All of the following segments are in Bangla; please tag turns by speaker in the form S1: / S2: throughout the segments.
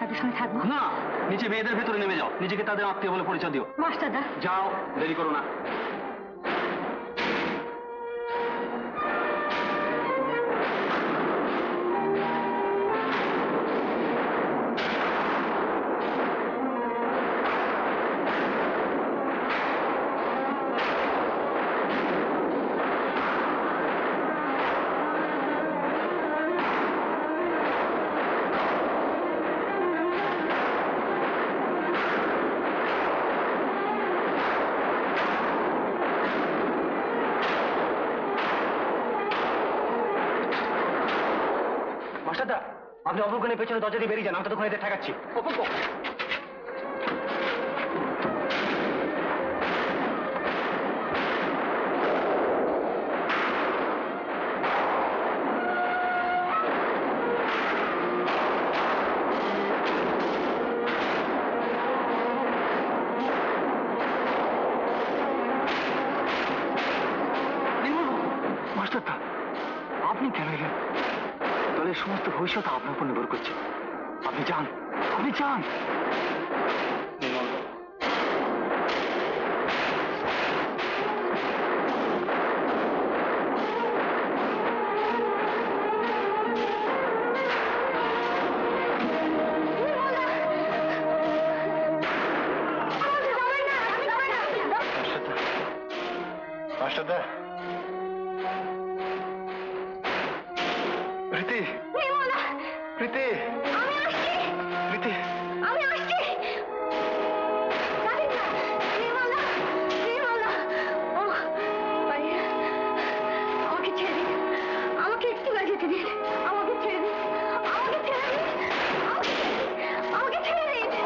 S1: তাদের সঙ্গে থাকবো
S2: না। নিচে মেয়েদের ভেতরে নেমে যাও, নিজেকে তাদের আত্মীয় বলে পরিচয় দিও।
S1: মাস্টারদা
S2: যাও, দেরি করো না। আপনি অপরক্ষণের পেছনে দরজা দিয়ে বেরিয়ে যান, আমরা তখন এদের ঠেকাচ্ছি। মাস্টারদা, আপনি কেন এলেন? দলের সমস্ত ভবিষ্যৎ আপনার উপর নির্ভর করছে। আপনি যান, আপনি যান। মাস্টারদা, প্রীতি, প্রীতি, প্রীতি,
S1: আমাকে ছেড়ে দিন, আমাকে একটু যেতে দিন, আমাকে ছেড়ে দিন, আমাকে ছেড়ে দিন,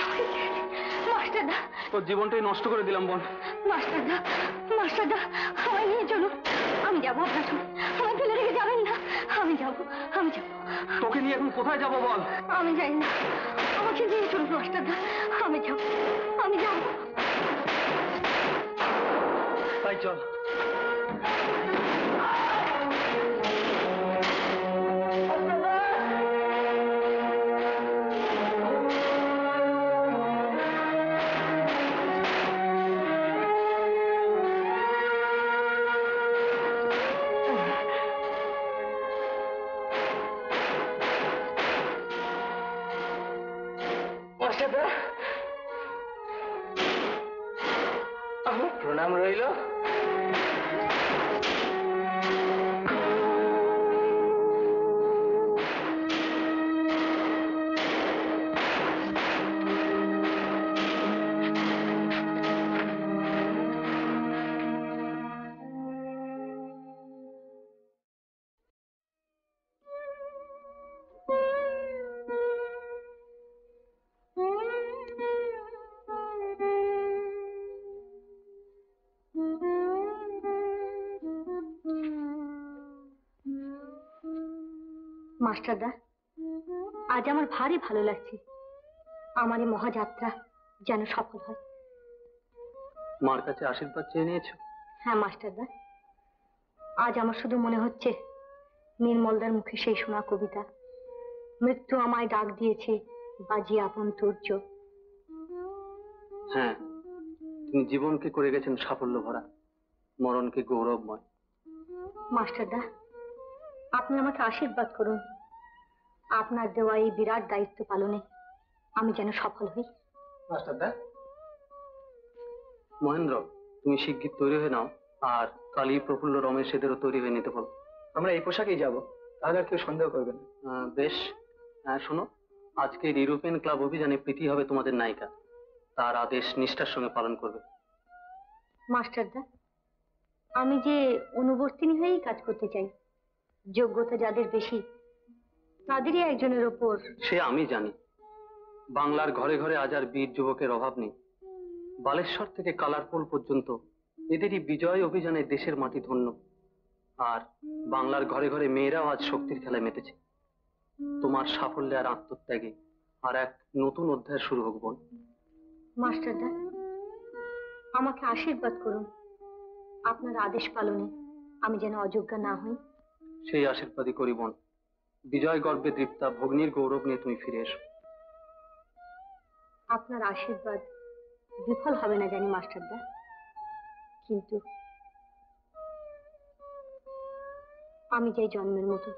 S1: আমাকে ছেড়ে দিন, মাস্টারদা।
S2: তোর জীবনটাই নষ্ট করে দিলাম বোন।
S1: মাস্টারদা, মাস্টারদা, আমায় নিয়ে চলুন। আমি যাবো আপনার সঙ্গে, আমায় ফেলে রেখে যাবেন না। আমি যাবো, আমি যাবো।
S2: তোকে নিয়ে এখন কোথায় যাবো বল?
S1: আমি যাই না, আমাকে নিয়ে চলুন মাস্টারদা। আমি যাবো, আমি যাবো।
S2: তাই চল। প্রণাম রইল।
S1: মাস্টারদা, আজ আমার ভারী ভালো লাগছে। আমার এই মহাযাত্রা যেন সফল হয়।
S2: মার কাছে আশীর্বাদ চেয়ে নিয়েছো?
S1: হ্যাঁ মাস্টারদা, আজ আমার শুধু মনে হচ্ছে নির্মলদার মুখে সেই শোনা কবিতা, মৃত্যু আমায় ডাক দিয়েছে বাজিয়ে আপন তুর্য।
S2: হ্যাঁ, তুমি জীবনকে করে গেছেন সাফল্য ভরা, মরণকে গৌরবময়।
S1: মাস্টারদা, আপনি আমাকে আশীর্বাদ করুন, আপনার দেওয়া এই বিরাট দায়িত্ব পালনে আমি যেন সফল হই।
S2: মাস্টারদা, মহেন্দ্র, তুমি শিগগির তৈরি হয়ে নাও, আর কালী, প্রফুল্ল, রমেশ এদেরও তৈরি হয়ে নিতে বলো। আমরা এই পোশাকেই যাবো, তাহলে আর কেউ সন্দেহ করবে না। বেশ। শোনো, আজকের ইউরোপিয়ান ক্লাব অভিযানে প্রীতি হবে তোমাদের নায়িকা। তার আদেশ নিষ্ঠার সঙ্গে পালন করবে।
S1: মাস্টারদা, আমি যে অনুবর্তিনী হয়েই কাজ করতে চাই। যোগ্যতা যাদের বেশি তাদেরই একজনের ওপর।
S2: সে আমি জানি। বাংলার ঘরে ঘরে আজ আর বীর যুবকের অভাব নেই। বালেশ্বর থেকে কালারপোল পর্যন্ত এদেরই বিজয় অভিযানে দেশের মাটি ধন্য। আর বাংলার ঘরে ঘরে মেয়েরাও আজ শক্তির খেলায় মেতেছে। তোমার সাফল্যে আর আত্মত্যাগে আর এক নতুন অধ্যায় শুরু হোক বোন।
S1: মাস্টারদা, আমাকে আশীর্বাদ করুন, আপনার আদেশ পালনে আমি যেন অযোগ্য না হই।
S2: সেই আশীর্বাদই করি বোন। বিজয় গর্বে দীপ্তা ভগ্নীর গৌরব নিয়ে তুমি ফিরে এসো।
S1: আপনার আশীর্বাদ বিফল হবে না জানি মাস্টারদা, কিন্তু আমি যাই জন্মের মতো।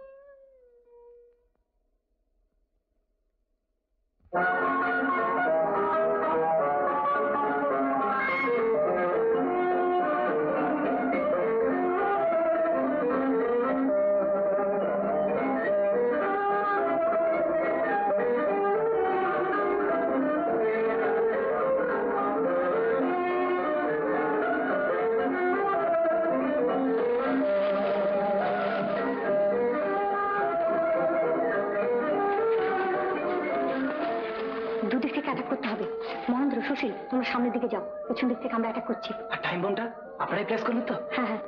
S1: দুদিক থেকে অ্যাটাক করতে হবে। মহেন্দ্র, সুশীল, তোমরা সামনের দিকে যাও, পেছন দিক থেকে আমরা অ্যাটাক করছি।
S3: আর টাইম বোমটা আপনারাই প্লেস করলেন তো?
S1: হ্যাঁ হ্যাঁ।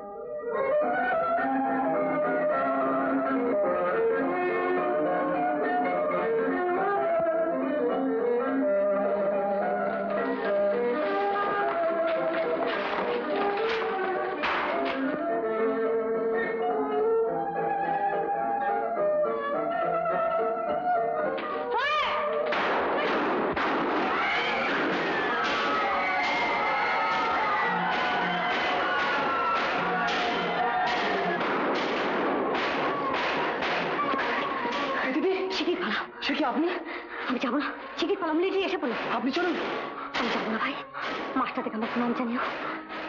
S1: শিগগির পালাও।
S3: সে কি আপনি?
S1: আমি যাবো না, শিগগির পালাও, মিলিটারি এসে পড়লো।
S3: আপনি চলুন।
S1: আমি যাবো না ভাই, মাস্টার থেকে আমার প্রণাম জানিও।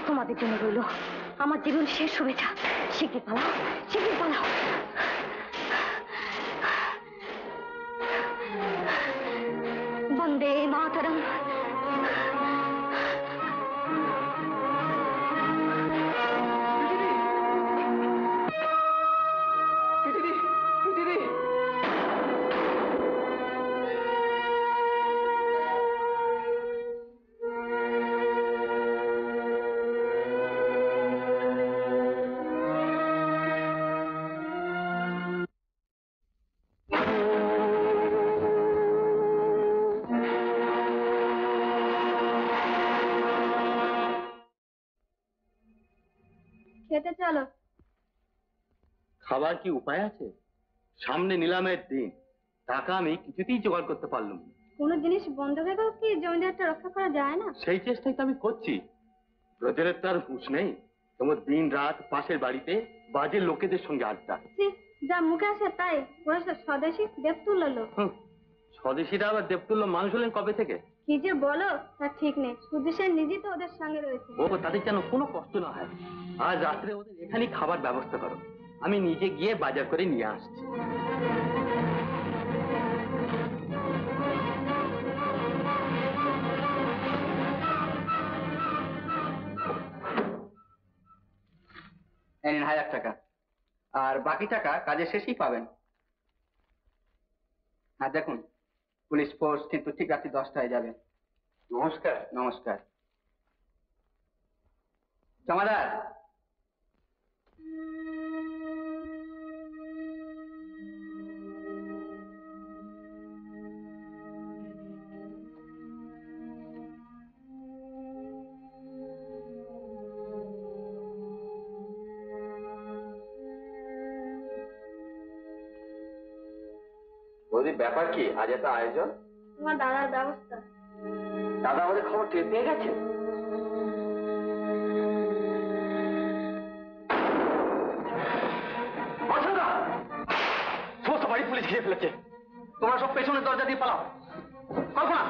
S1: তোমাদের জন্য রইল আমার জীবন শেষ শুভেচ্ছা। শিগগির পালাও, শিগগির পালাও। বন্দে মাতরম। খেতে চলো।
S3: খাবার কি উপায় আছে? সামনে নিলামের দিন, টাকা আমি কিছুতেই জোগাড় করতে পারলাম না।
S1: কোনো জিনিস বন্ধ রেখেও কি জমিদারটা রক্ষা করা যায় না?
S3: সেই চেষ্টাই তো আমি করছি। ব্রজের তো আর হুঁশ নেই, তোমার দিন রাত পাশের বাড়িতে বাজে লোকেদের সঙ্গে আড্ডা।
S1: যা মুখে আসে তাই, ওরা সব স্বদেশী দেবতুল্য লোক।
S3: স্বদেশীরা আবার দেবতুল্য মানুষ হলেন কবে থেকে?
S1: কি যে বলো তা ঠিক নেই, সূর্য সেন নিজেই তো ওদের সঙ্গে রয়েছে।
S3: ও, তাদের যেন কোনো কষ্ট না হয়। আজ রাত্রে ওদের এখানেই খাবার ব্যবস্থা করো, আমি নিজে গিয়ে বাজার করে নিয়ে আসছি।
S4: এই নিন 1000 টাকা, আর বাকি টাকা কাজের শেষেই পাবেন। আর দেখুন, পুলিশ ফোর্স কিন্তু ঠিক রাত্রি 10টায় যাবে।
S3: নমস্কার।
S4: নমস্কার। জমাদার,
S3: ওদের ব্যাপার কি আজ এত আয়োজন?
S1: তোমার দাদার ব্যবস্থা।
S3: দাদা আমাদের খবর টের পেয়ে গেছে? সমস্ত বাড়ি পুলিশ ঘিরে ফেলেছে।
S2: তোমরা সব পেছনের দরজা দিয়ে পালাও। কল্পনা,